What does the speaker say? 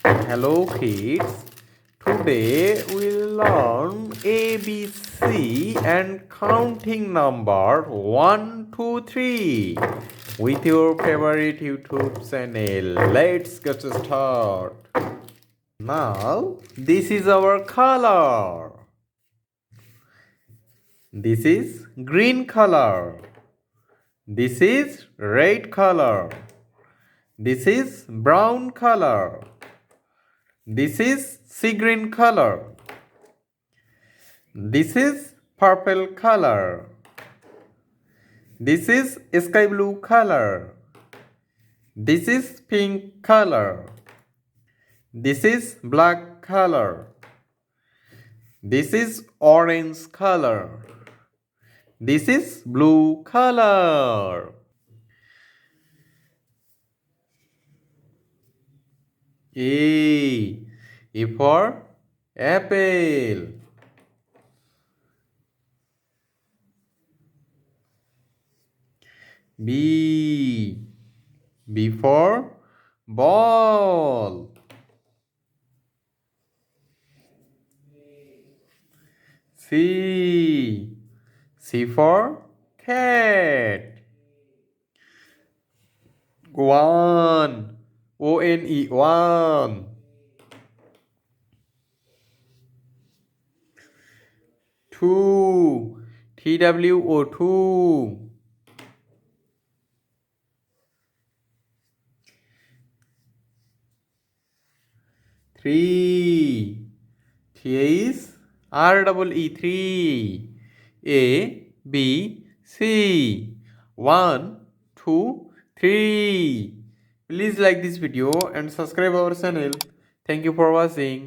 Hello kids. Today we'll learn ABC and counting number 1, 2, 3 with your favorite YouTube channel. Let's get started. Now this is our color. This is green color. This is red color. This is brown color. This is sea green color. This is purple color. This is sky blue color. This is pink color. This is black color. This is orange color. This is blue color. A for apple. B for ball. C for cat. One. O-N-E, one. Two. T-W-O, two. Three. T is R-E-E, three. A, B, C. 1, 2, 3. Please like this video and subscribe our channel. Thank you for watching.